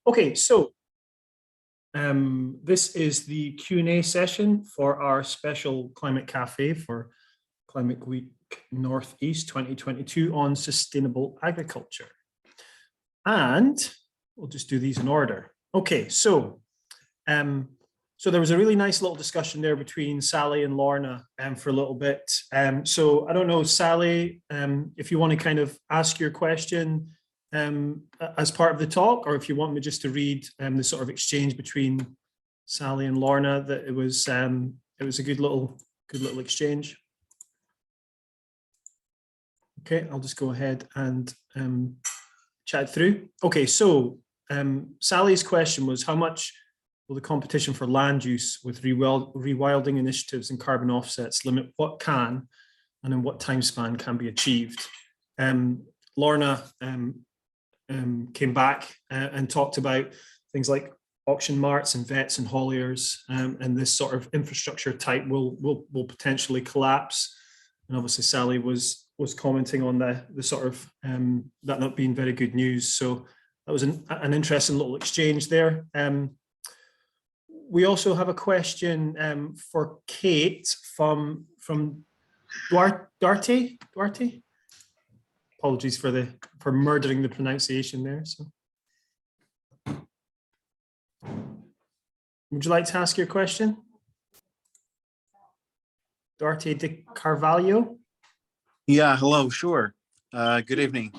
Okay, so this is the Q&A session for our special Climate Cafe for Climate Week Northeast 2022 on sustainable agriculture. And we'll just do these in order. Okay, so there was a really nice little discussion there between Sally and Lorna for a little bit. So I don't know, Sally, if you want to kind of ask your question as part of the talk, or if you want me just to read the sort of exchange between Sally and Lorna, that it was a good little exchange. Okay, I'll just go ahead and chat through. Okay, so Sally's question was, how much will the competition for land use with rewilding initiatives and carbon offsets limit what can and in what time span can be achieved? Lorna came back and talked about things like auction marts and vets and hauliers, and this sort of infrastructure type will potentially collapse. And obviously Sally was commenting on the sort of that not being very good news. So that was an interesting little exchange there. We also have a question for Kate from Duarte. Apologies for murdering the pronunciation there. So, would you like to ask your question, Duarte de Carvalho? Yeah, hello, sure. Good evening.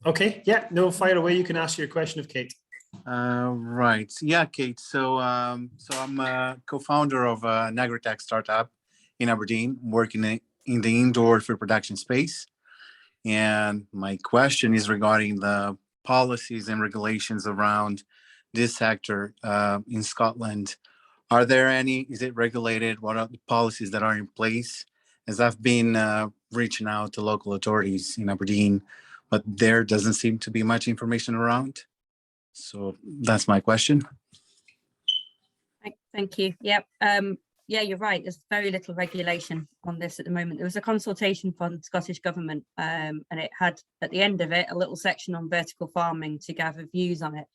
Okay, yeah, no, fire away. You can ask your question of Kate. Right, yeah, Kate. So I'm a co-founder of an agri-tech startup in Aberdeen, working in the indoor food production space. And my question is regarding the policies and regulations around this sector in Scotland. Are there any? Is it regulated? What are the policies that are in place? As I've been reaching out to local authorities in Aberdeen, but there doesn't seem to be much information around. So that's my question. Thank you. Yep. Yeah, you're right. There's very little regulation on this at the moment. There was a consultation from the Scottish Government, and it had at the end of it a little section on vertical farming to gather views on it.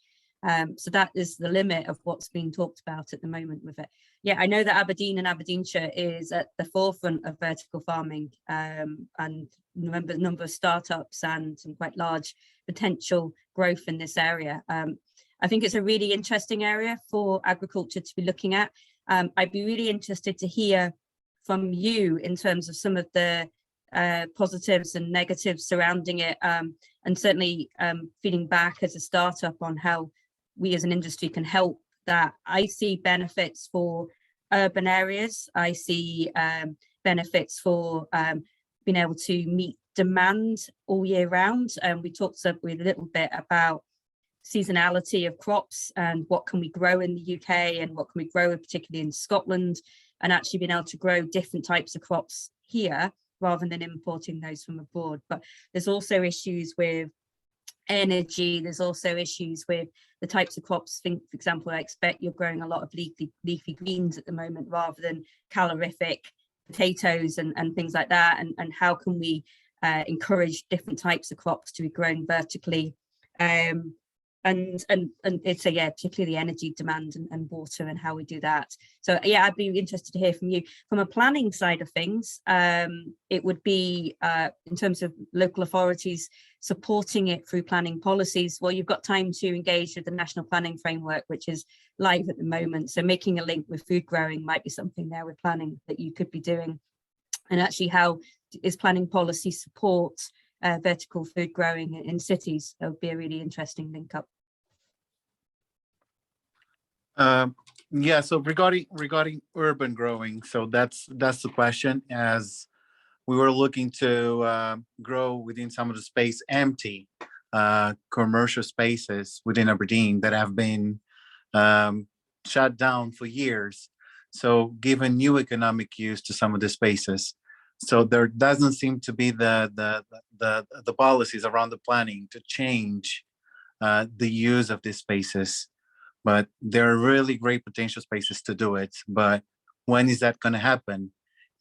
So that is the limit of what's being talked about at the moment with it. Yeah, I know that Aberdeen and Aberdeenshire is at the forefront of vertical farming, and remember the number of startups and some quite large potential growth in this area. I think it's a really interesting area for agriculture to be looking at. I'd be really interested to hear from you in terms of some of the positives and negatives surrounding it, and certainly feeding back as a startup on how we as an industry can help that. I see benefits for urban areas. I see benefits for being able to meet demand all year round. We talked a little bit about seasonality of crops and what can we grow in the UK and what can we grow particularly in Scotland, and actually being able to grow different types of crops here rather than importing those from abroad. But there's also issues with energy. There's also issues with the types of crops. For example, I expect you're growing a lot of leafy greens at the moment rather than calorific potatoes and things like that. And how can we encourage different types of crops to be grown vertically? And it's particularly the energy demand and water and how we do that. So yeah, I'd be interested to hear from you. From a planning side of things, it would be in terms of local authorities supporting it through planning policies. Well, you've got time to engage with the National Planning Framework, which is live at the moment. So making a link with food growing might be something there with planning that you could be doing. And actually, how is planning policy support vertical food growing in cities? That would be a really interesting link up. Yeah, so regarding urban growing, so that's the question. As we were looking to grow within some of the empty commercial spaces within Aberdeen that have been shut down for years, so given new economic use to some of the spaces. So there doesn't seem to be the policies around the planning to change the use of these spaces. But there are really great potential spaces to do it. But when is that going to happen?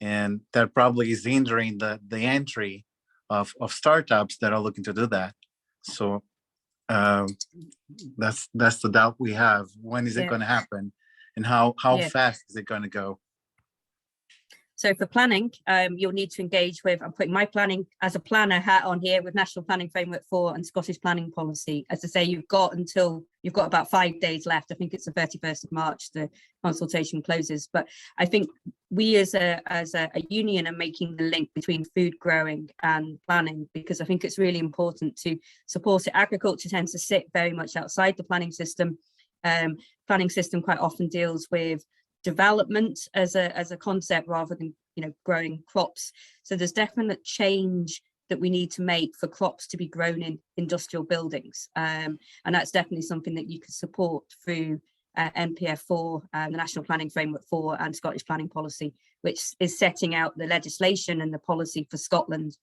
And that probably is hindering the entry of startups that are looking to do that. So That's the doubt we have. When is it Yeah. going to happen, and how Yeah. fast is it going to go? So for planning, you'll need to engage with, I'm putting my planning as a planner hat on here with National Planning Framework 4 and Scottish Planning Policy. As I say, you've got about 5 days left. I think it's the 31st of March, the consultation closes. But I think we as a union are making the link between food growing and planning, because I think it's really important to support it. Agriculture tends to sit very much outside the planning system. Planning system quite often deals with development as a concept rather than growing crops. So there's definite change that we need to make for crops to be grown in industrial buildings, and that's definitely something that you can support through NPF 4, the National Planning Framework 4 and Scottish Planning Policy, which is setting out the legislation and the policy for Scotland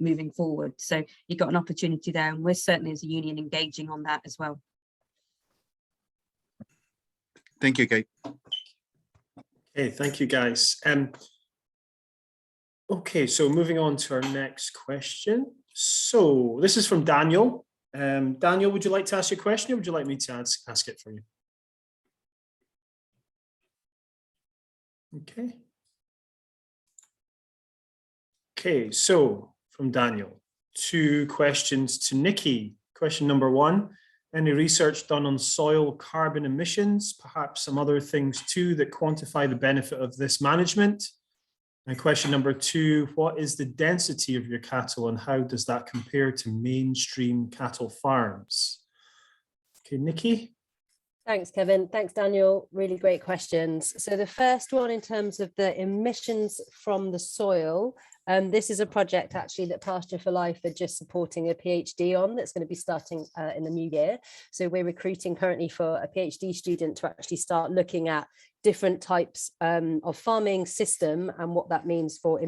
moving forward. So you've got an opportunity there, and we're certainly as a union engaging on that as well. Thank you, Kate. Okay, thank you, guys. Okay, so moving on to our next question. So this is from Daniel. Daniel, would you like to ask your question, or would you like me to ask it for you? Okay. Okay, so from Daniel, 2 questions to Nikki. Question number 1. Any research done on soil carbon emissions, perhaps some other things too that quantify the benefit of this management? And question number 2, what is the density of your cattle and how does that compare to mainstream cattle farms? Okay, Nikki. Thanks, Kevin. Thanks, Daniel. Really great questions. So the first one, in terms of the emissions from the soil, this is a project actually that Pasture for Life are just supporting a PhD on, that's going to be starting in the new year. So we're recruiting currently for a PhD student to actually start looking at different types of farming system and what that means for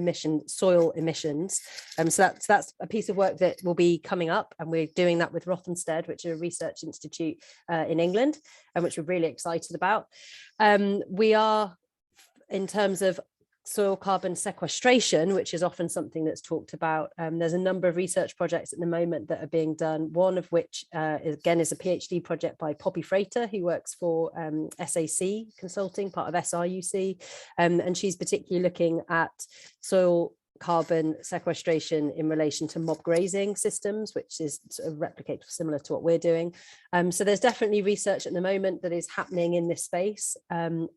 soil emissions. So that's a piece of work that will be coming up, and we're doing that with Rothamsted, which is a research institute in England, and which we're really excited about. We are, in terms of soil carbon sequestration, which is often something that's talked about, there's a number of research projects at the moment that are being done, one of which again is a PhD project by Poppy Frater, who works for SAC Consulting, part of SRUC, and she's particularly looking at soil carbon sequestration in relation to mob grazing systems, which is sort of replicated similar to what we're doing. So there's definitely research at the moment that is happening in this space, and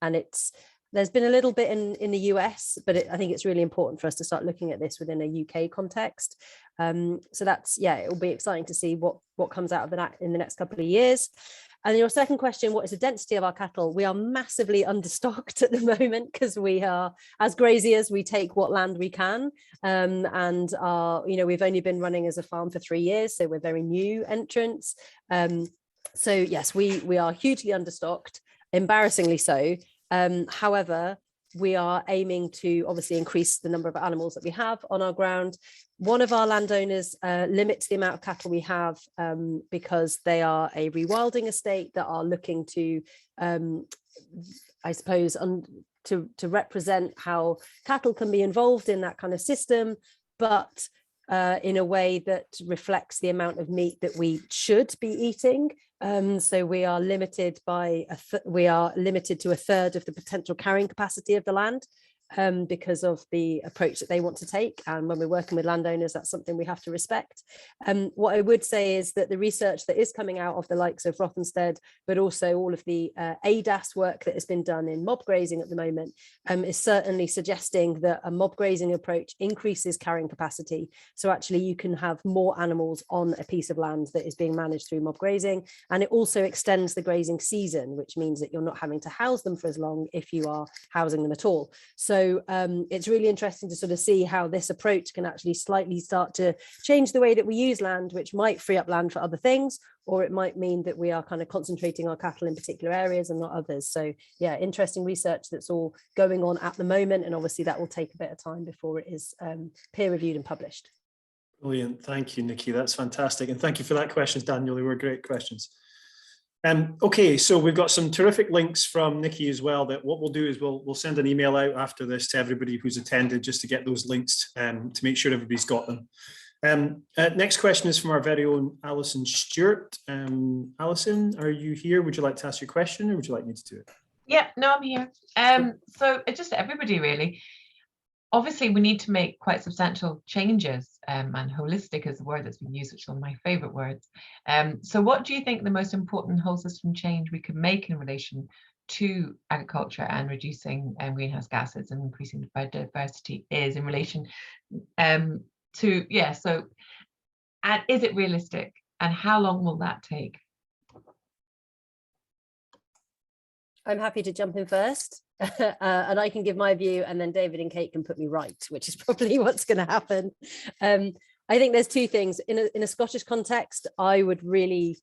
there's been a little bit in the US, but I think it's really important for us to start looking at this within a UK context. So that's, yeah, it'll be exciting to see what comes out of that in the next couple of years. And your second question, what is the density of our cattle? We are massively understocked at the moment because we are, as graziers, we take what land we can, and we've only been running as a farm for 3 years, so we're very new entrants. So yes, we are hugely understocked, embarrassingly so. However, we are aiming to obviously increase the number of animals that we have on our ground. One of our landowners limits the amount of cattle we have because they are a rewilding estate that are looking to, I suppose, to represent how cattle can be involved in that kind of system, but in a way that reflects the amount of meat that we should be eating. So we are limited by to a third of the potential carrying capacity of the land, because of the approach that they want to take. And when we're working with landowners, that's something we have to respect. What I would say is that the research that is coming out of the likes of Rothamsted, but also all of the ADAS work that has been done in mob grazing at the moment, is certainly suggesting that a mob grazing approach increases carrying capacity. So actually you can have more animals on a piece of land that is being managed through mob grazing. And it also extends the grazing season, which means that you're not having to house them for as long if you are housing them at all. So it's really interesting to sort of see how this approach can actually slightly start to change the way that we use land, which might free up land for other things, or it might mean that we are kind of concentrating our cattle in particular areas and not others. So yeah, interesting research that's all going on at the moment. And obviously that will take a bit of time before it is peer reviewed and published. Brilliant. Thank you, Nikki. That's fantastic. And thank you for that questions, Daniel. They were great questions. Okay, so we've got some terrific links from Nikki as well, that what we'll do is we'll send an email out after this to everybody who's attended, just to get those links to make sure everybody's got them. Next question is from our very own Alison Stewart. Alison, are you here? Would you like to ask your question, or would you like me to do it? Yeah, no, I'm here. So it's just everybody really. Obviously, we need to make quite substantial changes, and holistic is the word that's been used, which is one of my favourite words. So what do you think the most important whole system change we could make in relation to agriculture and reducing greenhouse gases and increasing biodiversity is in relation to, so, and is it realistic, and how long will that take? I'm happy to jump in first, and I can give my view, and then David and Kate can put me right, which is probably what's going to happen. I think there's two things. In a Scottish context, I really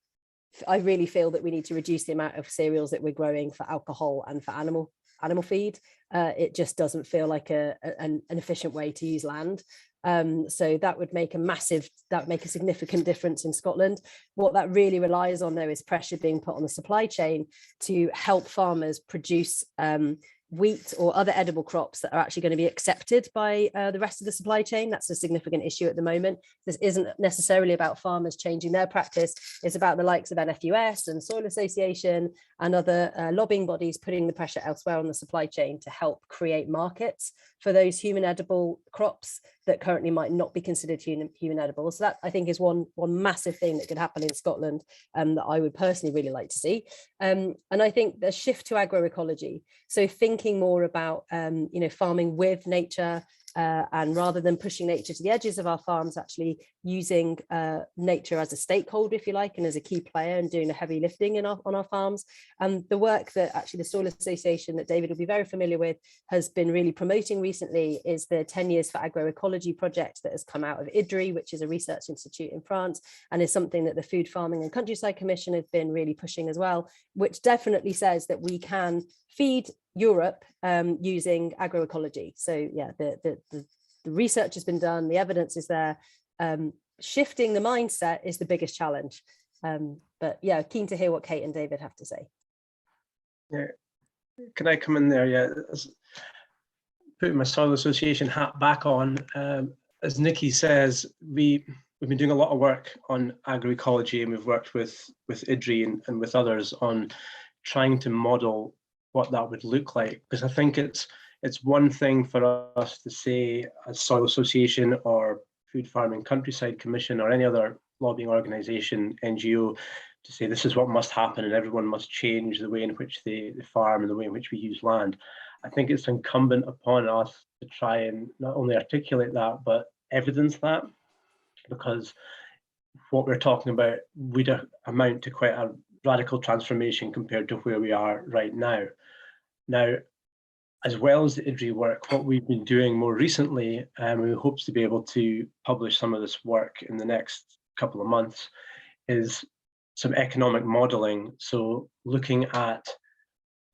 feel that we need to reduce the amount of cereals that we're growing for alcohol and for animal feed. It just doesn't feel like an efficient way to use land. So that would make a significant difference in Scotland. What that really relies on, though, is pressure being put on the supply chain to help farmers produce wheat or other edible crops that are actually going to be accepted by the rest of the supply chain. That's a significant issue at the moment. This isn't necessarily about farmers changing their practice. It's about the likes of NFUS and Soil Association and other lobbying bodies putting the pressure elsewhere on the supply chain to help create markets for those human edible crops that currently might not be considered human edible. So that, I think, is one massive thing that could happen in Scotland that I would personally really like to see. And I think the shift to agroecology, so thinking more about farming with nature, and rather than pushing nature to the edges of our farms, actually using nature as a stakeholder, if you like, and as a key player, and doing the heavy lifting on our farms. And the work that actually the Soil Association, that David will be very familiar with, has been really promoting recently is the 10 Years for Agroecology project that has come out of IDRI, which is a research institute in France, and is something that the Food, Farming and Countryside Commission has been really pushing as well, which definitely says that we can feed Europe using agroecology. So yeah, the research has been done, the evidence is there. Shifting the mindset is the biggest challenge. But yeah, keen to hear what Kate and David have to say. Yeah, can I come in there? Yeah, putting my Soil Association hat back on. As Nikki says, we've been doing a lot of work on agroecology, and we've worked with IDRI and with others on trying to model what that would look like, because I think it's one thing for us to say as Soil Association or Food, Farming Countryside Commission or any other lobbying organisation, NGO, to say this is what must happen and everyone must change the way in which they farm and the way in which we use land. I think it's incumbent upon us to try and not only articulate that, but evidence that, because what we're talking about would amount to quite a radical transformation compared to where we are right now. Now, as well as the IDRI work, what we've been doing more recently, and we hope to be able to publish some of this work in the next couple of months, is some economic modelling. So looking at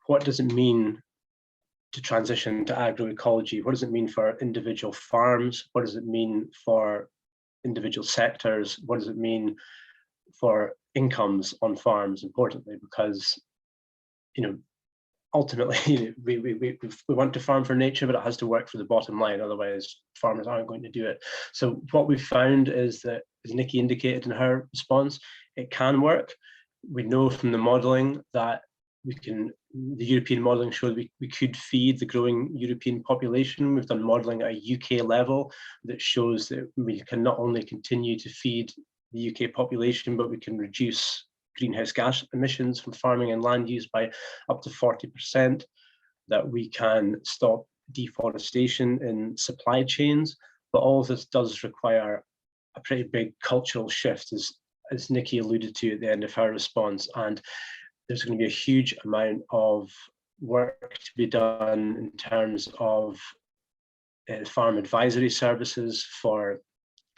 what does it mean to transition to agroecology? What does it mean for individual farms? What does it mean for individual sectors? What does it mean for incomes on farms, importantly, because ultimately we want to farm for nature, but it has to work for the bottom line, otherwise farmers aren't going to do it. So what we've found is that, as Nikki indicated in her response, it can work. We know from the modelling that the European modelling showed we could feed the growing European population. We've done modelling at a UK level that shows that we can not only continue to feed the UK population, but we can reduce greenhouse gas emissions from farming and land use by up to 40%, that we can stop deforestation in supply chains. But all of this does require a pretty big cultural shift, as Nikki alluded to at the end of her response. And there's going to be a huge amount of work to be done in terms of farm advisory services for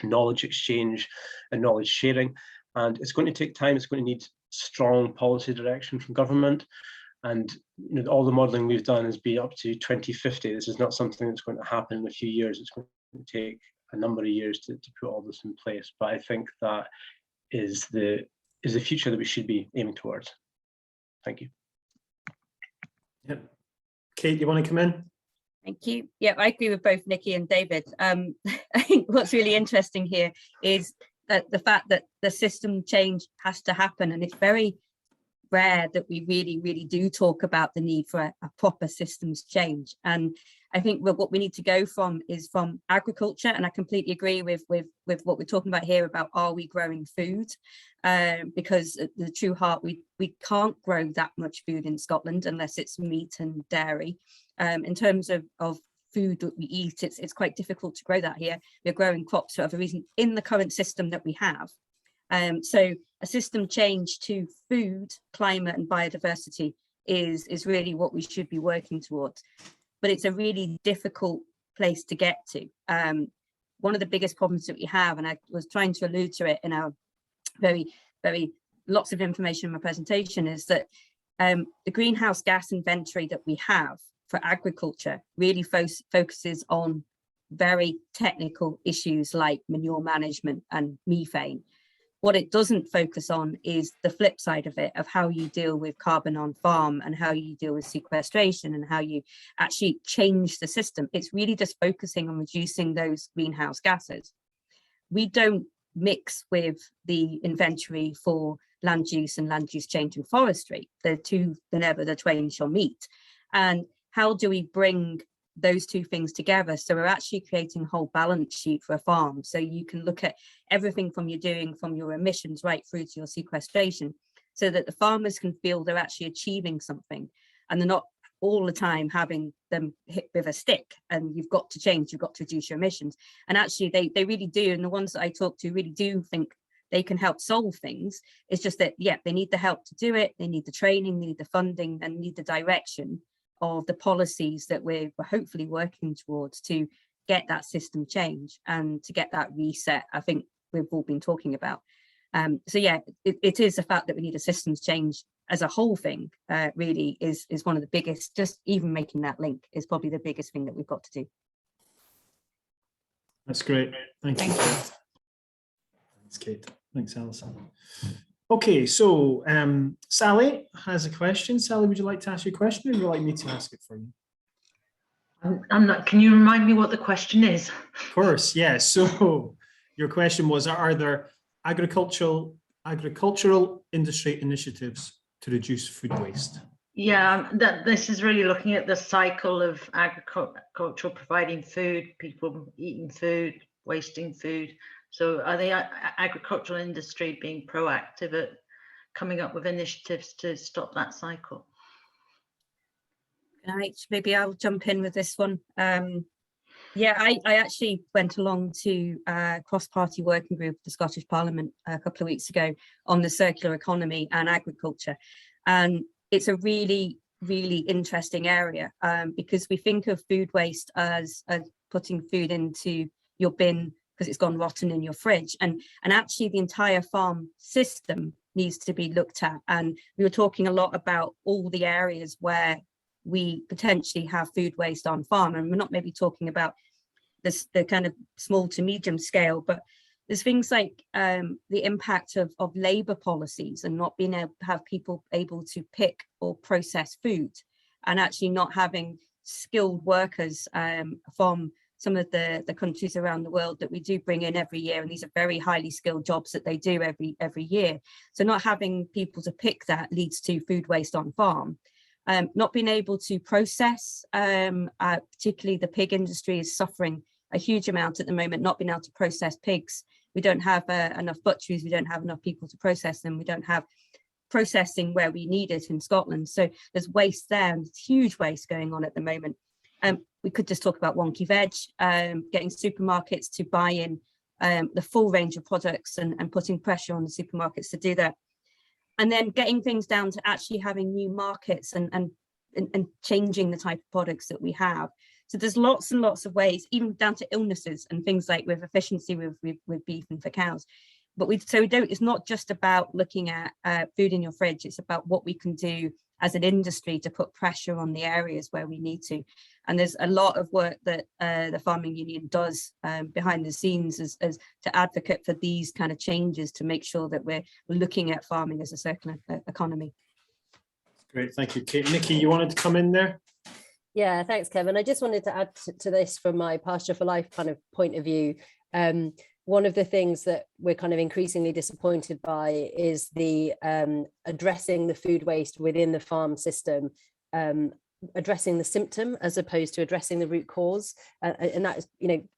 knowledge exchange and knowledge sharing. And it's going to take time. It's going to need strong policy direction from government. And all the modelling we've done has been up to 2050. This is not something that's going to happen in a few years. It's going to take a number of years to put all this in place. But I think that is the future that we should be aiming towards. Thank you. Yep. Kate, you want to come in? Thank you. Yeah, I agree with both Nikki and David. I think what's really interesting here is that the fact that the system change has to happen, and it's very rare that we really do talk about the need for a proper systems change. And I think what we need to go from is from agriculture, and I completely agree with what we're talking about here about, are we growing food? Because at the true heart, we can't grow that much food in Scotland unless it's meat and dairy. In terms of food that we eat, it's quite difficult to grow that here. We're growing crops for other reasons in the current system that we have. So a system change to food, climate and biodiversity is really what we should be working towards. But it's a really difficult place to get to. One of the biggest problems that we have, and I was trying to allude to it in our very lots of information in my presentation, is that the greenhouse gas inventory that we have for agriculture really focuses on very technical issues like manure management and methane. What it doesn't focus on is the flip side of it, of how you deal with carbon on farm and how you deal with sequestration and how you actually change the system. It's really just focusing on reducing those greenhouse gases. We don't mix with the inventory for land use and land use change and forestry. The two, whenever the twain shall meet. And how do we bring those two things together? So we're actually creating a whole balance sheet for a farm. So you can look at everything from you're doing from your emissions right through to your sequestration, so that the farmers can feel they're actually achieving something and they're not all the time having them hit with a stick and you've got to change, you've got to reduce your emissions. And actually they really do. And the ones that I talk to really do think they can help solve things. It's just that, yeah, they need the help to do it. They need the training, they need the funding, and need the direction of the policies that we're hopefully working towards to get that system change and to get that reset. I think we've all been talking about. So yeah, it is the fact that we need a systems change as a whole thing, really is one of the biggest. Just even making that link is probably the biggest thing that we've got to do. That's great. Thank you. Thanks, Kate. Thanks, Alison. Okay, so Sally has a question. Sally, would you like to ask your question, or would you like me to ask it for you? I'm not. Can you remind me what the question is? Of course, yes. So your question was: are there agricultural industry initiatives to reduce food waste? Yeah, this is really looking at the cycle of agriculture providing food, people eating food, wasting food. So are the agricultural industry being proactive at coming up with initiatives to stop that cycle? Right, maybe I'll jump in with this one. Yeah, I actually went along to a cross-party working group of the Scottish Parliament a couple of weeks ago on the circular economy and agriculture. And it's a really interesting area, because we think of food waste as putting food into your bin because it's gone rotten in your fridge, and actually the entire farm system needs to be looked at. And we were talking a lot about all the areas where we potentially have food waste on farm, and we're not maybe talking about the kind of small to medium scale, but there's things like the impact of labour policies and not being able to have people able to pick or process food, and actually not having skilled workers from some of the countries around the world that we do bring in every year, and these are very highly skilled jobs that they do every year. So not having people to pick that leads to food waste on farm. Not being able to process, particularly the pig industry is suffering a huge amount at the moment, not being able to process pigs. We don't have enough butcheries, we don't have enough people to process them, we don't have processing where we need it in Scotland. So there's waste there, and there's huge waste going on at the moment. We could just talk about wonky veg, getting supermarkets to buy in the full range of products and putting pressure on the supermarkets to do that. And then getting things down to actually having new markets and changing the type of products that we have. So there's lots and lots of ways, even down to illnesses and things like with efficiency with beef and for cows. But it's not just about looking at food in your fridge, it's about what we can do as an industry to put pressure on the areas where we need to. And there's a lot of work that the Farming Union does behind the scenes as to advocate for these kind of changes to make sure that we're looking at farming as a circular economy. Great, thank you, Kate. Nikki, you wanted to come in there? Yeah, thanks, Kevin. I just wanted to add to this from my Pasture for Life kind of point of view. One of the things that we're kind of increasingly disappointed by is the addressing the food waste within the farm system, addressing the symptom as opposed to addressing the root cause. And that is,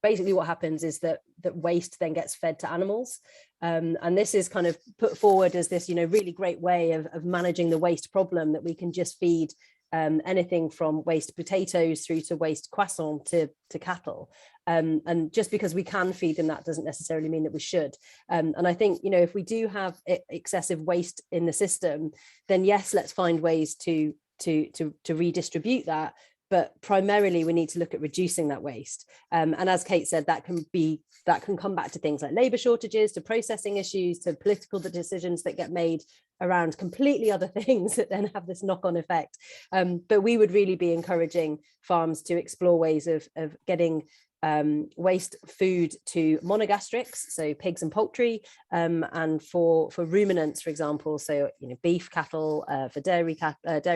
basically what happens is that waste then gets fed to animals. And this is kind of put forward as this, really great way of managing the waste problem, that we can just feed anything from waste potatoes through to waste croissant to cattle. And just because we can feed them, that doesn't necessarily mean that we should. And I think, if we do have excessive waste in the system, then yes, let's find ways to redistribute that. But primarily we need to look at reducing that waste. And as Kate said, that can come back to things like labour shortages, to processing issues, to political decisions that get made around completely other things that then have this knock-on effect. But we would really be encouraging farms to explore ways of getting waste food to monogastrics, so pigs and poultry, and for ruminants, for example, so beef cattle, for dairy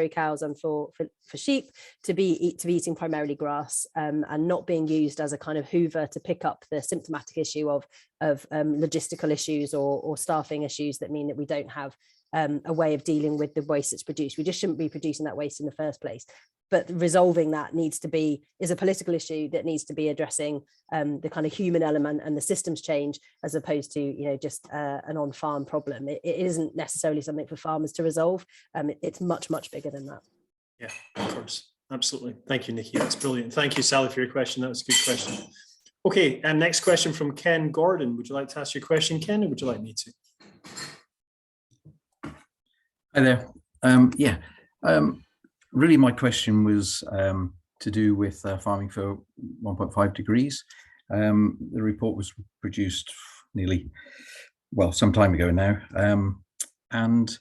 cows, and for sheep to be eating primarily grass, and not being used as a kind of hoover to pick up the symptomatic issue of logistical issues or staffing issues that mean that we don't have a way of dealing with the waste that's produced. We just shouldn't be producing that waste in the first place. But resolving that is a political issue that needs to be addressing the kind of human element and the systems change, as opposed to just an on-farm problem. It isn't necessarily something for farmers to resolve. It's much bigger than that. Yeah, of course, absolutely. Thank you, Nikki. That's brilliant. Thank you, Sally, for your question. That was a good question. Okay, and next question from Ken Gordon. Would you like to ask your question, Ken, or would you like me to? Hi there. Really, my question was to do with farming for 1.5 degrees. The report was produced some time ago now, and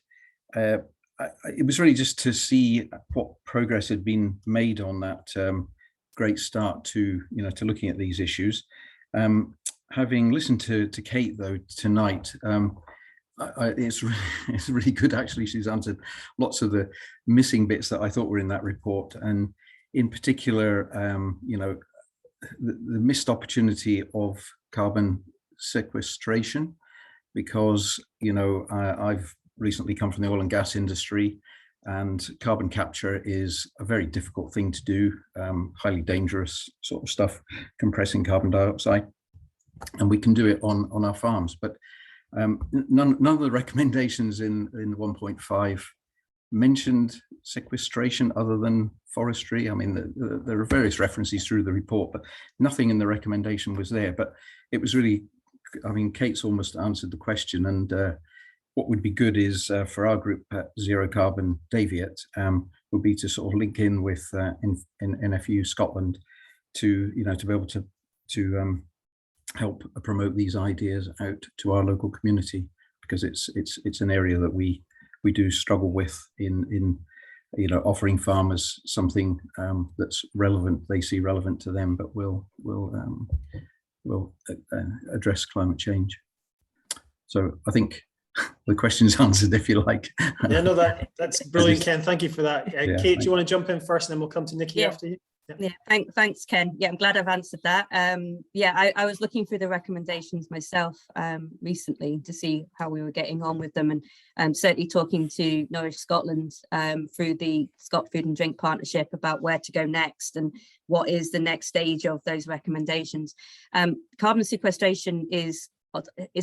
it was really just to see what progress had been made on that great start to looking at these issues. Having listened to Kate though tonight, it's really good actually. She's answered lots of the missing bits that I thought were in that report, and in particular the missed opportunity of carbon sequestration, because I've recently come from the oil and gas industry, and carbon capture is a very difficult thing to do, highly dangerous sort of stuff, compressing carbon dioxide, and we can do it on our farms, but none of the recommendations in the 1.5 mentioned sequestration other than forestry. I mean, there are various references through the report, but nothing in the recommendation was there. But it was really, Kate's almost answered the question, and what would be good is for our group at Zero Carbon Daviate would be to sort of link in with in NFU Scotland to to be able to help promote these ideas out to our local community, because it's an area that we do struggle with in offering farmers something that's relevant, they see relevant to them, but will address climate change. So I think the question's answered, if you like. Yeah, no, that's brilliant, Ken. Thank you for that. Yeah, Kate, do you want to jump in first, and then we'll come to Nikki after you? Yeah, thanks, Ken. Yeah, I'm glad I've answered that. I was looking through the recommendations myself recently to see how we were getting on with them, and certainly talking to Nourish Scotland through the Scot Food and Drink Partnership about where to go next and what is the next stage of those recommendations. Carbon sequestration is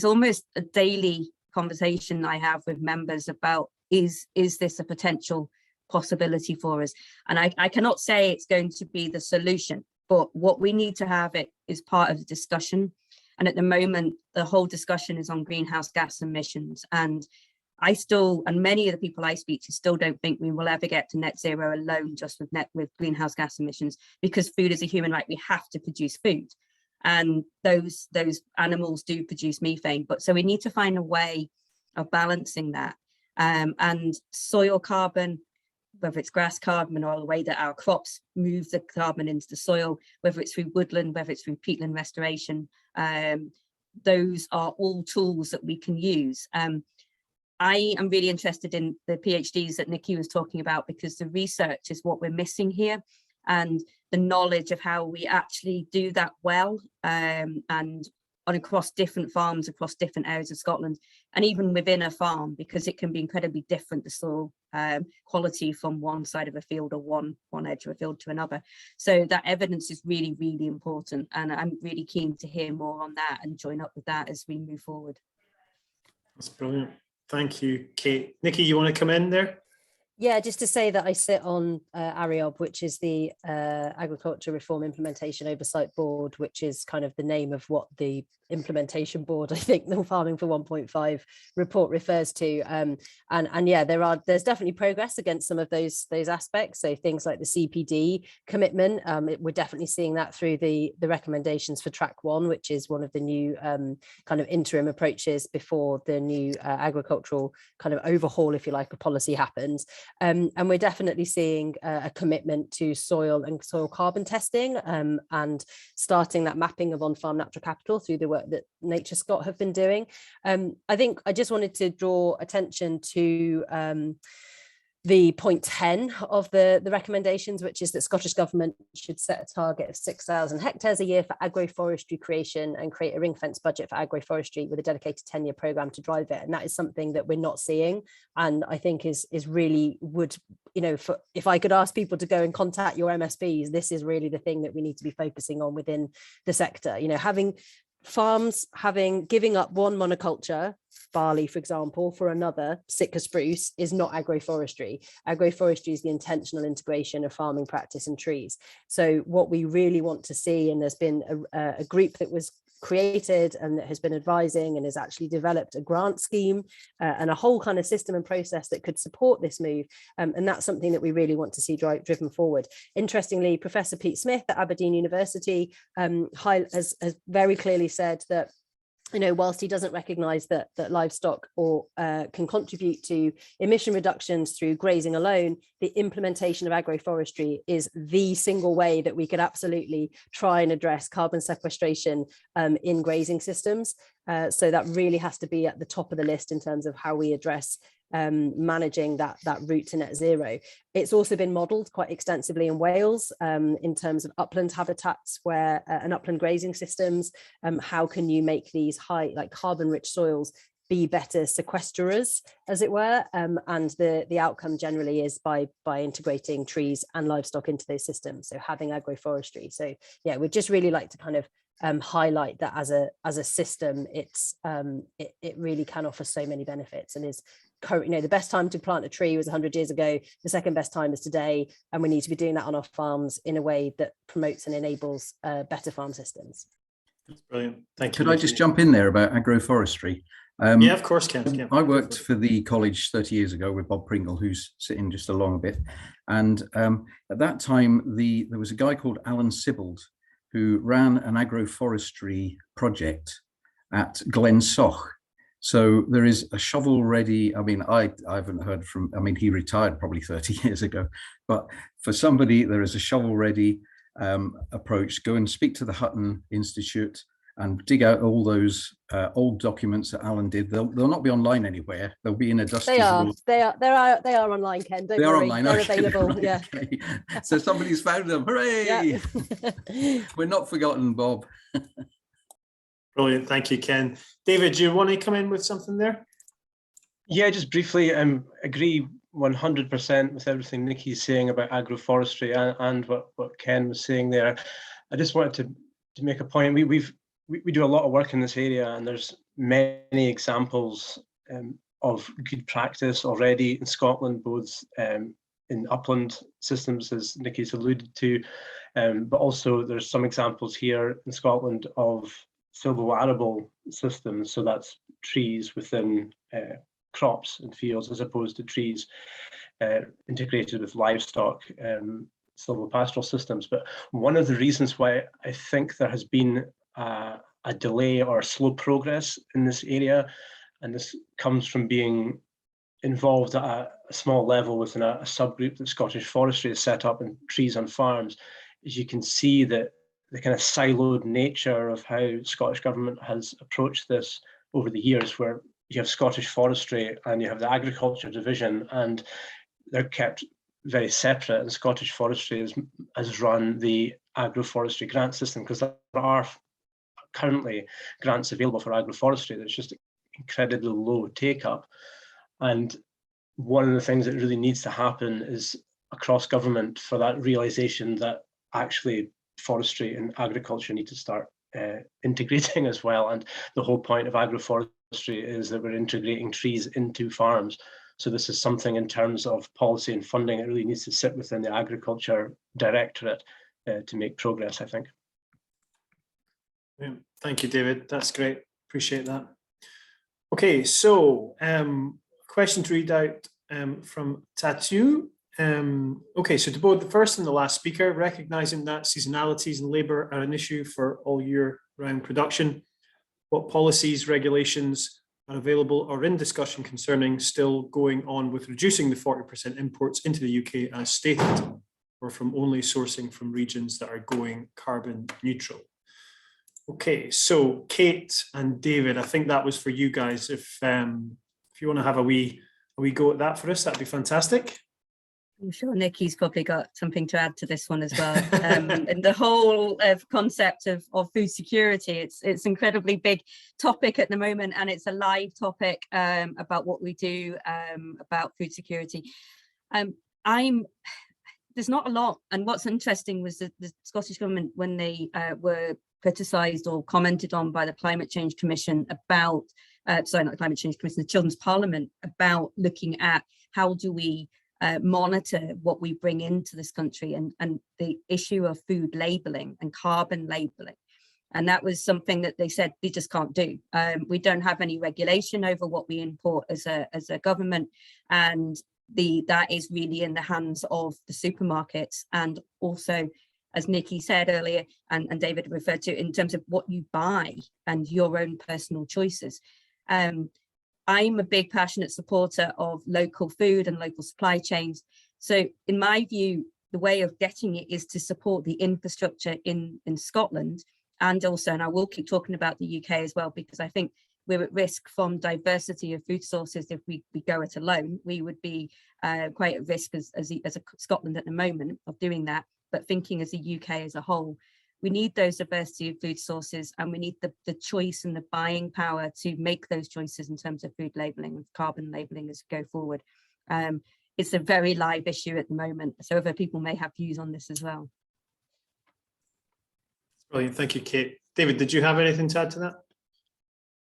almost a daily conversation I have with members about is this a potential possibility for us, and I cannot say it's going to be the solution, but what we need to have it is part of the discussion. And at the moment the whole discussion is on greenhouse gas emissions, and many of the people I speak to still don't think we will ever get to net zero alone just with greenhouse gas emissions, because food is a human right. We have to produce food, and those animals do produce methane, but so we need to find a way of balancing that, and soil carbon, whether it's grass carbon or the way that our crops move the carbon into the soil, whether it's through woodland, whether it's through peatland restoration, those are all tools that we can use. I am really interested in the PhDs that Nikki was talking about, because the research is what we're missing here. and the knowledge of how we actually do that well, and across different farms, across different areas of Scotland, and even within a farm, because it can be incredibly different, the soil quality from one side of a field or one edge of a field to another. So that evidence is really, really important, and I'm really keen to hear more on that and join up with that as we move forward. That's brilliant. Thank you, Kate. Nikki, you want to come in there? Yeah, just to say that I sit on ARIOB, which is the Agriculture Reform Implementation Oversight Board, which is kind of the name of what the implementation board, I think, the Farming for 1.5 report refers to. And yeah, there's definitely progress against some of those aspects. So things like the CPD commitment, we're definitely seeing that through the recommendations for track 1, which is one of the new kind of interim approaches before the new agricultural kind of overhaul, if you like, of policy happens. And we're definitely seeing a commitment to soil and soil carbon testing, and starting that mapping of on-farm natural capital through the work that Nature Scot have been doing. I think I just wanted to draw attention to the point 10 of the recommendations, which is that Scottish Government should set a target of 6,000 hectares a year for agroforestry creation and create a ring-fence budget for agroforestry with a dedicated 10-year programme to drive it. And that is something that we're not seeing, and I think is really would, you know, if I could ask people to go and contact your MSPs, this is really the thing that we need to be focusing on within the sector. You know, having farms giving up one monoculture, barley for example, for another, Sitka spruce, is not agroforestry. Agroforestry is the intentional integration of farming practice and trees. So what we really want to see, and there's been a group that was created and that has been advising and has actually developed a grant scheme and a whole kind of system and process that could support this move, and that's something that we really want to see driven forward. Interestingly, Professor Pete Smith at Aberdeen University has very clearly said that, you know, whilst he doesn't recognise that livestock can contribute to emission reductions through grazing alone, the implementation of agroforestry is the single way that we could absolutely try and address carbon sequestration in grazing systems. So that really has to be at the top of the list in terms of how we address managing that route to net zero. It's also been modelled quite extensively in Wales in terms of upland habitats and upland grazing systems. How can you make these high, like carbon-rich soils, be better sequesterers, as it were? And the outcome generally is by integrating trees and livestock into those systems. So having agroforestry. So yeah, we'd just really like to kind of highlight that as a system, it really can offer so many benefits, and is, you know, the best time to plant a tree was 100 years ago. The second best time is today, and we need to be doing that on our farms in a way that promotes and enables better farm systems. That's brilliant. Thank you. Could I just jump in there about agroforestry? Yeah, of course, Ken. I worked for the college 30 years ago with Bob Pringle, who's sitting just along a bit. And at that time, there was a guy called Alan Sibyld who ran an agroforestry project at Glensoch. So there is a shovel ready. I mean, I haven't heard from, I mean, he retired probably 30 years ago, but for somebody, there is a shovel ready approach. Go and speak to the Hutton Institute and dig out all those old documents that Alan did. They'll not be online anywhere. They'll be in a dusty. They are online, Ken. Don't worry. Online. They're Okay. available. Right, Yeah. okay. So somebody's found them. Hooray! Yeah. We're not forgotten, Bob. Brilliant. Thank you, Ken. David, do you want to come in with something there? Yeah, just briefly, agree 100% with everything Nikki's saying about agroforestry and what Ken was saying there. I just wanted to make a point. We do a lot of work in this area, and there's many examples of good practice already in Scotland, both in upland systems, as Nikki's alluded to, but also there's some examples here in Scotland of silvo-arable systems. So that's trees within crops and fields, as opposed to trees integrated with livestock, silvopastoral systems. But one of the reasons why I think there has been a delay or slow progress in this area, and this comes from being involved at a small level within a subgroup that Scottish Forestry has set up in trees on farms, is you can see that the kind of siloed nature of how Scottish Government has approached this over the years, where you have Scottish Forestry and you have the Agriculture Division, and they're kept very separate, and Scottish Forestry has run the agroforestry grant system, because there are currently grants available for agroforestry. There's just incredibly low take up. And one of the things that really needs to happen is across government for that realization that actually forestry and agriculture need to start integrating as well. And the whole point of agroforestry is that we're integrating trees into farms. So this is something in terms of policy and funding, it really needs to sit within the Agriculture Directorate to make progress, I think. Yeah, thank you, David. That's great. Appreciate that. Okay, so question to read out from Tatu. Okay, so to both the first and the last speaker, recognizing that seasonalities in labour are an issue for all year-round production, what policies, regulations are available or in discussion concerning still going on with reducing the 40% imports into the UK as stated, or from only sourcing from regions that are going carbon neutral? Okay, so Kate and David, I think that was for you guys. If you want to have a wee go at that for us, that'd be fantastic. I'm sure Nikki's probably got something to add to this one as well. And the whole concept of food security, it's incredibly big topic at the moment, and it's a live topic about what we do about food security. There's not a lot, and what's interesting was that the Scottish Government, when they were criticised or commented on by the Climate Change Commission about, sorry, not the Climate Change Commission, the Children's Parliament, about looking at how do we monitor what we bring into this country, and the issue of food labelling and carbon labelling. And that was something that they said we just can't do. We don't have any regulation over what we import as a government, and that is really in the hands of the supermarkets, and also, as Nikki said earlier, and David referred to, in terms of what you buy and your own personal choices. I'm a big passionate supporter of local food and local supply chains. So in my view, the way of getting it is to support the infrastructure in Scotland, and also, and I will keep talking about the UK as well, because I think we're at risk from diversity of food sources. If we go it alone, we would be quite at risk as a Scotland at the moment of doing that. But thinking as a UK as a whole, we need those diversity of food sources, and we need the choice and the buying power to make those choices in terms of food labelling and carbon labelling as we go forward. It's a very live issue at the moment, so other people may have views on this as well. Brilliant, thank you, Kate. David, did you have anything to add to that?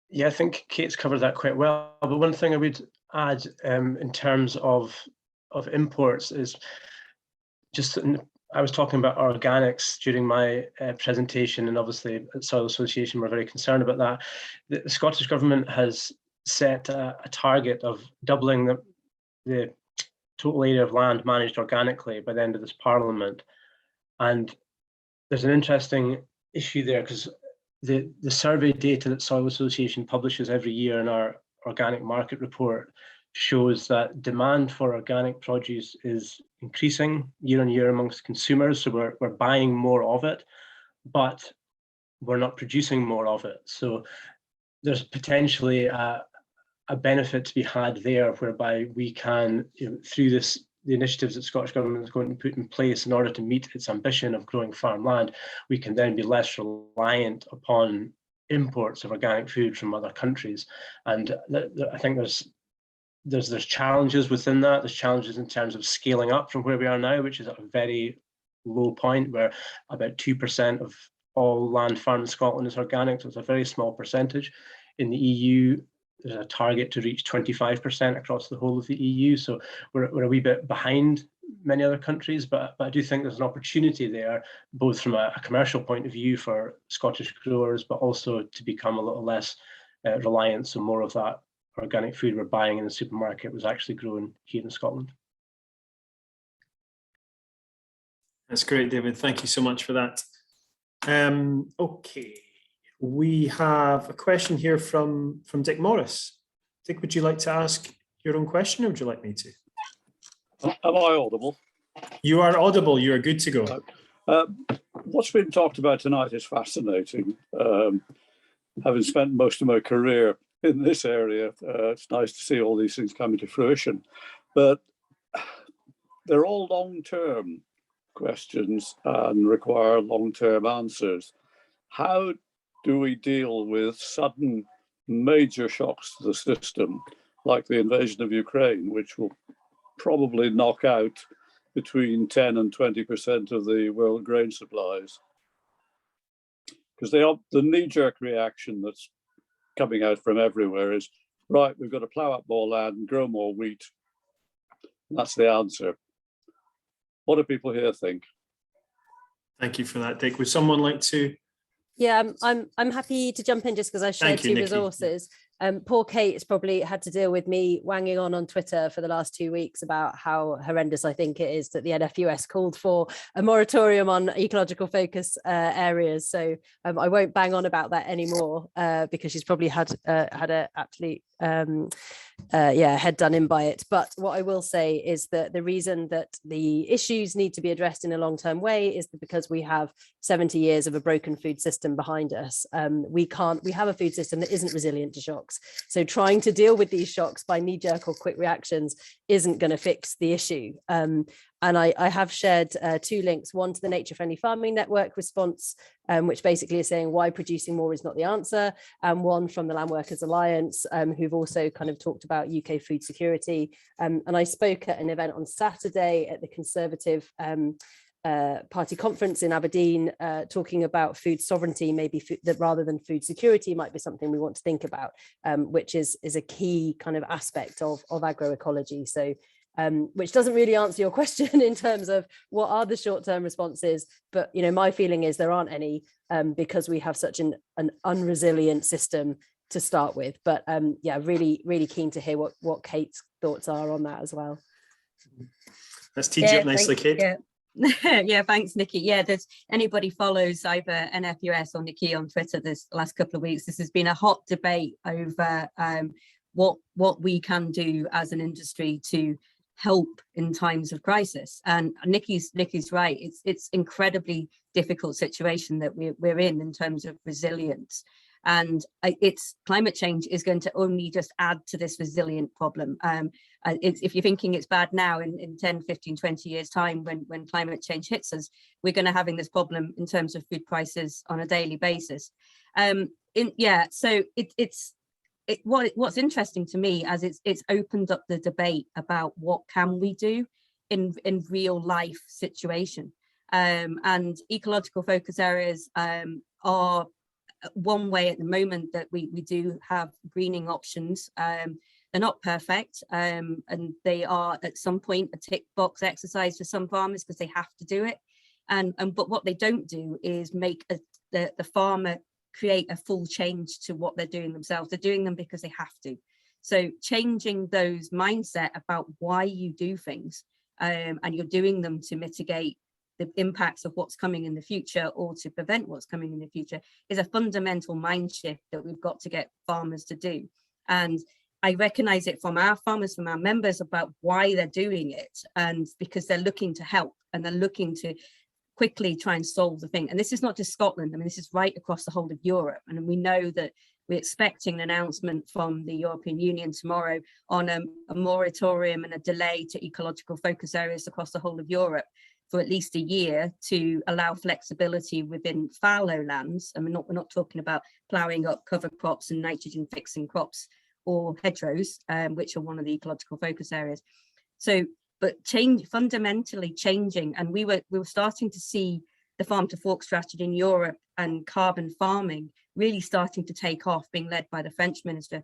Yeah, I think Kate's covered that quite well. But one thing I would add in terms of imports is just, I was talking about organics during my presentation, and obviously at Soil Association we're very concerned about that. The Scottish Government has set a target of doubling the total area of land managed organically by the end of this Parliament. And there's an interesting issue there, because the survey data that Soil Association publishes every year in our organic market report shows that demand for organic produce is increasing year on year amongst consumers. So we're buying more of it, but we're not producing more of it. So there's potentially a benefit to be had there, whereby we can, through the initiatives that Scottish Government is going to put in place in order to meet its ambition of growing farmland, we can then be less reliant upon imports of organic food from other countries. And I think there's challenges within that. There's challenges in terms of scaling up from where we are now, which is at a very low point, where about 2% of all land farmed in Scotland is organic. So it's a very small percentage. In the EU, there's a target to reach 25% across the whole of the EU. So we're a wee bit behind many other countries, but I do think there's an opportunity there, both from a commercial point of view for Scottish growers, but also to become a little less reliant. So more of that organic food we're buying in the supermarket was actually grown here in Scotland. That's great, David. Thank you so much for that. Okay, we have a question here from Dick Morris. Dick, would you like to ask your own question, or would you like me to? Am I audible? You are audible. You are good to go. What's been talked about tonight is fascinating. Having spent most of my career in this area, it's nice to see all these things coming to fruition. But they're all long-term questions and require long-term answers. How do we deal with sudden major shocks to the system, like the invasion of Ukraine, which will probably knock out between 10 and 20% of the world grain supplies? Because the knee-jerk reaction that's coming out from everywhere is, right, we've got to plough up more land and grow more wheat. And that's the answer. What do people here think? Thank you for that, Dick. Would someone like to? Yeah, I'm happy to jump in just because I shared two Nikki. resources. Poor Kate has probably had to deal with me wanging on Twitter for the last 2 weeks about how horrendous I think it is that the NFUS called for a moratorium on ecological focus areas. So I won't bang on about that anymore because she's probably had a absolute head done in by it. But what I will say is that the reason that the issues need to be addressed in a long-term way is because we have 70 years of a broken food system behind us. We have a food system that isn't resilient to shocks. So trying to deal with these shocks by knee-jerk or quick reactions isn't going to fix the issue. And I have shared two links, one to the Nature Friendly Farming Network response, which basically is saying why producing more is not the answer, and one from the Land Workers Alliance, who've also kind of talked about UK food security. And I spoke at an event on Saturday at the Conservative Party conference in Aberdeen, talking about food sovereignty, maybe that rather than food security might be something we want to think about, which is a key kind of aspect of agroecology. So which doesn't really answer your question in terms of what are the short-term responses, but my feeling is there aren't any because we have such an unresilient system to start with. But yeah, really keen to hear what Kate's thoughts are on that as well. Let's teach you up nicely, Kate. Yeah. Yeah, thanks, Nikki. Yeah, there's anybody follows either NFUS or Nikki on Twitter this last couple of weeks. This has been a hot debate over what we can do as an industry to help in times of crisis. And Nikki's right. It's incredibly difficult situation that we're in terms of resilience. And it's climate change is going to only just add to this resilient problem. If you're thinking it's bad now, in 10, 15, 20 years time, when climate change hits us, we're going to having this problem in terms of food prices on a daily basis. What's interesting to me as it's opened up the debate about what can we do in real life situation. And ecological focus areas are one way at the moment that we do have greening options. They're not perfect, and they are at some point a tick box exercise for some farmers because they have to do it. But what they don't do is make the farmer create a full change to what they're doing themselves. They're doing them because they have to. So changing those mindset about why you do things, and you're doing them to mitigate the impacts of what's coming in the future or to prevent what's coming in the future, is a fundamental mind shift that we've got to get farmers to do. And I recognize it from our farmers, from our members, about why they're doing it, and because they're looking to help and they're looking to quickly try and solve the thing. And this is not just Scotland. I mean, this is right across the whole of Europe. And we know that we're expecting an announcement from the European Union tomorrow on a moratorium and a delay to ecological focus areas across the whole of Europe for at least a year to allow flexibility within fallow lands. And we're not talking about ploughing up cover crops and nitrogen fixing crops or hedgerows, which are one of the ecological focus areas. So, but fundamentally changing, and we were starting to see the farm to fork strategy in Europe and carbon farming really starting to take off, being led by the French minister.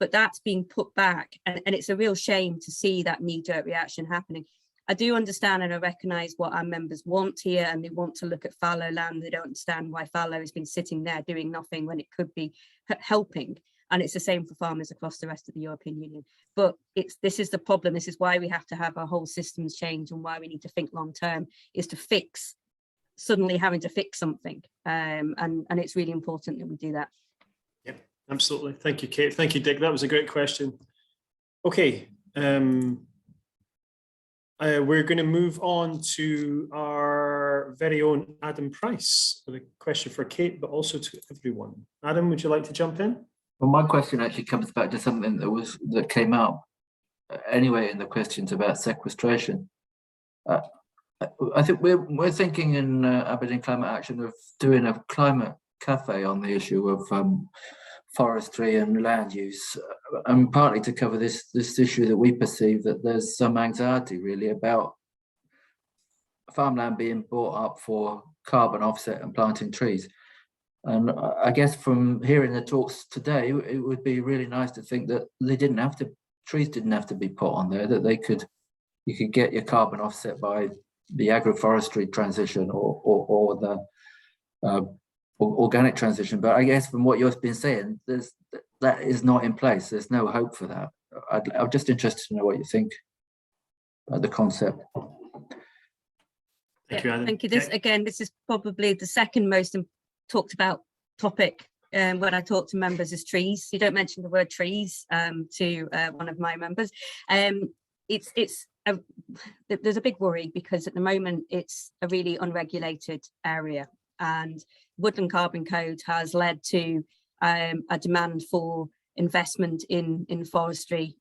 But that's being put back, and it's a real shame to see that knee-jerk reaction happening. I do understand and I recognise what our members want here, and they want to look at fallow land. They don't understand why fallow has been sitting there doing nothing when it could be helping. And it's the same for farmers across the rest of the European Union. But this is the problem. This is why we have to have our whole systems change, and why we need to think long term, is to fix suddenly having to fix something. And it's really important that we do that. Yep, absolutely. Thank you, Kate. Thank you, Dick. That was a great question. Okay. We're going to move on to our very own Adam Price with a question for Kate, but also to everyone. Adam, would you like to jump in? Well, my question actually comes back to something that came out anyway in the questions about sequestration. I think we're thinking in Aberdeen Climate Action of doing a climate cafe on the issue of forestry and land use, and partly to cover this issue that we perceive that there's some anxiety really about farmland being bought up for carbon offset and planting trees. And I guess from hearing the talks today, it would be really nice to think that trees didn't have to be put on there, that you could get your carbon offset by the agroforestry transition or the organic transition. But I guess from what you've been saying, that is not in place. There's no hope for that. I'm just interested to know what you think about the concept. Thank you, Adam. Thank you. This is probably the second most talked about topic when I talk to members is trees. You don't mention the word trees to one of my members. There's a big worry because at the moment it's a really unregulated area, and Woodland Carbon Code has led to a demand for investment in forestry.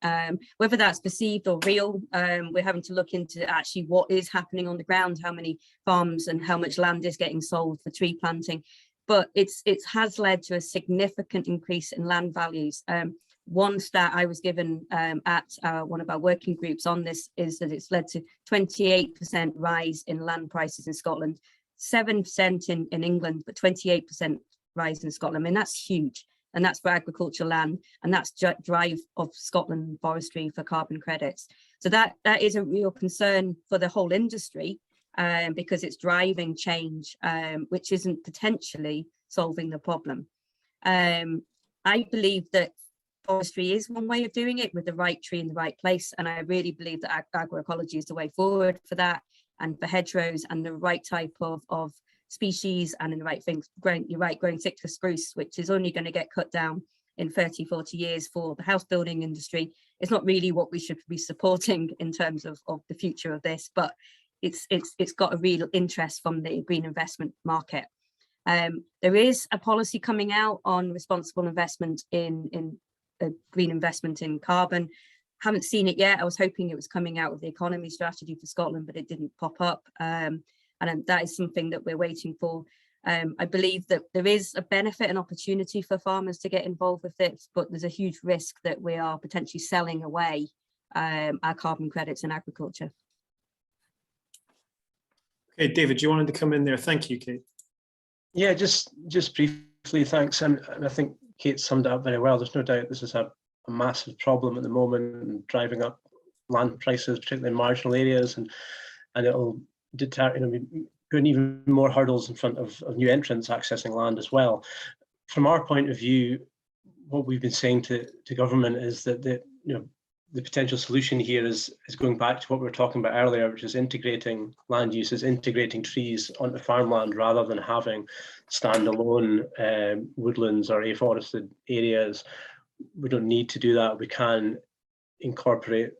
Whether that's perceived or real, we're having to look into actually what is happening on the ground, how many farms and how much land is getting sold for tree planting. But it has led to a significant increase in land values. One stat I was given at one of our working groups on this is that it's led to 28% rise in land prices in Scotland, 7% in England, but 28% rise in Scotland. I mean, that's huge. And that's for agricultural land, and that's drive of Scotland forestry for carbon credits. So that is a real concern for the whole industry because it's driving change, which isn't potentially solving the problem. I believe that forestry is one way of doing it with the right tree in the right place. And I really believe that agroecology is the way forward for that, and for hedgerows and the right type of species and in the right things, growing Sitka spruce, which is only going to get cut down in 30, 40 years for the house building industry. It's not really what we should be supporting in terms of the future of this, but it's got a real interest from the green investment market. There is a policy coming out on responsible investment in green investment in carbon. Haven't seen it yet. I was hoping it was coming out with the economy strategy for Scotland, but it didn't pop up. And that is something that we're waiting for. I believe that there is a benefit and opportunity for farmers to get involved with this, but there's a huge risk that we are potentially selling away our carbon credits in agriculture. Okay, David, you wanted to come in there. Thank you, Kate. Yeah, just briefly, thanks. And I think Kate summed it up very well. There's no doubt this is a massive problem at the moment and driving up land prices, particularly in marginal areas, and it'll deter, putting even more hurdles in front of new entrants accessing land as well. From our point of view, what we've been saying to government is that the potential solution here is going back to what we were talking about earlier, which is integrating land uses, integrating trees onto farmland rather than having standalone woodlands or afforested areas. We don't need to do that. We can incorporate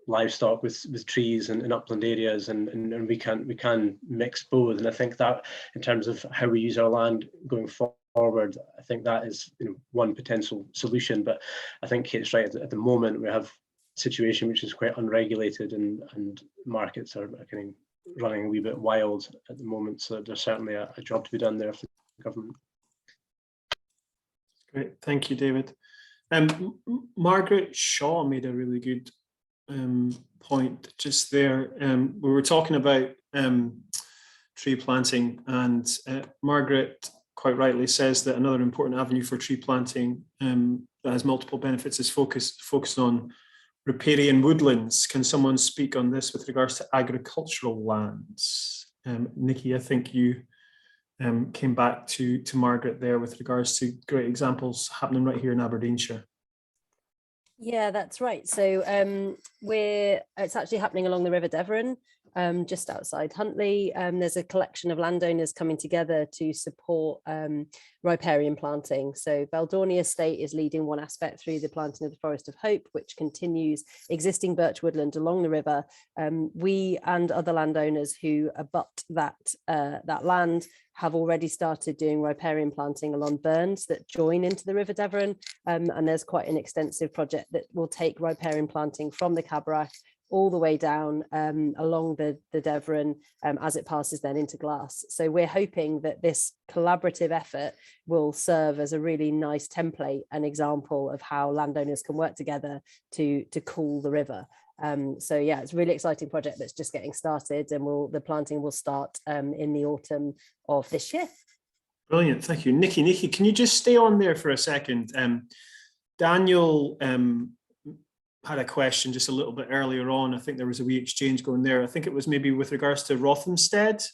livestock with trees and upland areas, and we can mix both. And I think that in terms of how we use our land going forward, I think that is one potential solution. But I think Kate's right. At the moment, we have a situation which is quite unregulated, and markets are kind of running a wee bit wild at the moment. So there's certainly a job to be done there for the government. Great, thank you, David. Margaret Shaw made a really good point just there. We were talking about tree planting, and Margaret quite rightly says that another important avenue for tree planting that has multiple benefits is focused on riparian woodlands. Can someone speak on this with regards to agricultural lands? Nikki, I think you came back to Margaret there with regards to great examples happening right here in Aberdeenshire. Yeah, that's right. So it's actually happening along the River Devon, just outside Huntly. There's a collection of landowners coming together to support riparian planting. So Beldorney Estate is leading one aspect through the planting of the Forest of Hope, which continues existing birch woodland along the river. We and other landowners who abut that land have already started doing riparian planting along burns that join into the River Devon, and there's quite an extensive project that will take riparian planting from the Cabrach all the way down along the Devon as it passes then into Glass. So we're hoping that this collaborative effort will serve as a really nice template and example of how landowners can work together to cool the river. So yeah, it's a really exciting project that's just getting started, and the planting will start in the autumn of this year. Brilliant, thank you. Nikki, can you just stay on there for a second? Daniel had a question just a little bit earlier on. I think there was a wee exchange going there. I think it was maybe with regards to Rothamsted.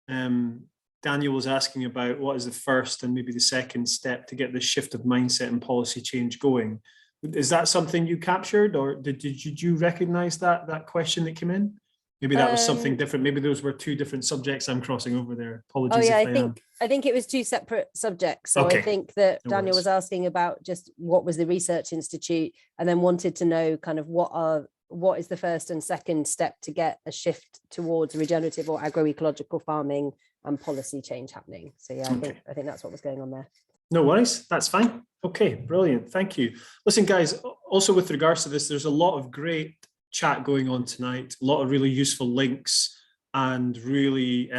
Daniel was asking about what is the first and maybe the second step to get this shift of mindset and policy change going. Is that something you captured, or did you recognize that question that came in? Maybe that was something different. Maybe those were two different subjects I'm crossing over there. Apologies. Oh yeah, if I think it was two separate subjects. So Okay. I think that No Daniel worries. was asking about just what was the research institute, and then wanted to know kind of what is the first and second step to get a shift towards regenerative or agroecological farming and policy change happening. So yeah, Okay. I think that's what was going on there. No worries, that's fine. Okay, brilliant, thank you. Listen, guys, also with regards to this, there's a lot of great chat going on tonight, a lot of really useful links and really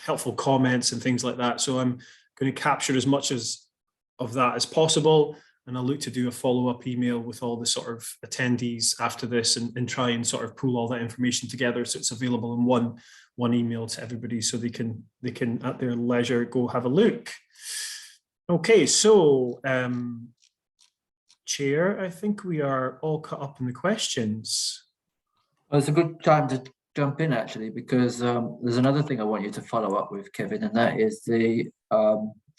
helpful comments and things like that. So I'm going to capture as much of that as possible, and I'll look to do a follow-up email with all the sort of attendees after this and try and sort of pull all that information together so it's available in one email to everybody, so they can at their leisure go have a look. Okay, so Chair, I think we are all caught up in the questions. Well, it's a good time to jump in actually, because there's another thing I want you to follow up with, Kevin, and that is the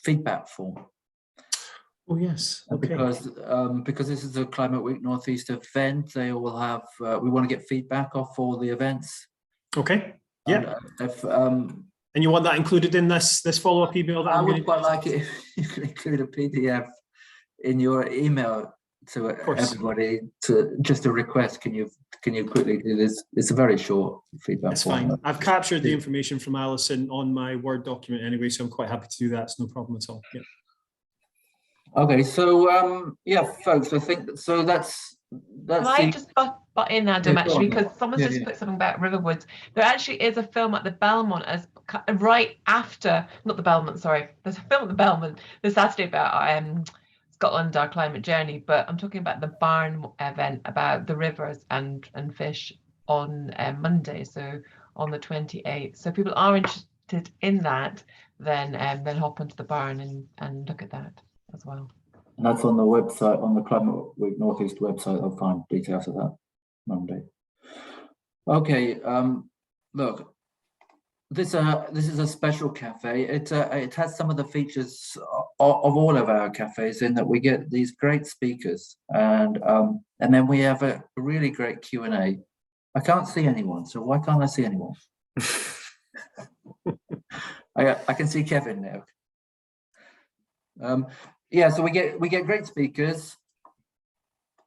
feedback form. Oh yes, okay. Because this is a Climate Week Northeast event, they will have. We want to get feedback off all the events. Okay. Yeah. And, and you want that included in this follow-up email? That I would quite like it if you could include a PDF in your email to everybody, to just a request. Can you quickly do this? It's a very short feedback. It's fine. I've captured the information from Alison on my Word document anyway, so I'm quite happy to do that. It's no problem at all. Yeah. Okay, so yeah, folks, I think so. That's. Can I just butt in, Adam, actually, because someone's just put something about Riverwoods. There actually is a film at the Belmont as right after, not the Belmont, sorry. There's a film at the Belmont this Saturday about Scotland, our climate journey, but I'm talking about the barn event about the rivers and fish on Monday, so on the 28th. So if people are interested in that, then hop onto the barn and look at that as well. And that's on the website, on the Climate Week Northeast website. I'll find details of that Monday. Okay, look, this is a special cafe. It has some of the features of all of our cafes, in that we get these great speakers, and then we have a really great Q&A. I can't see anyone, so why can't I see anyone? I can see Kevin now. Yeah, so we get great speakers,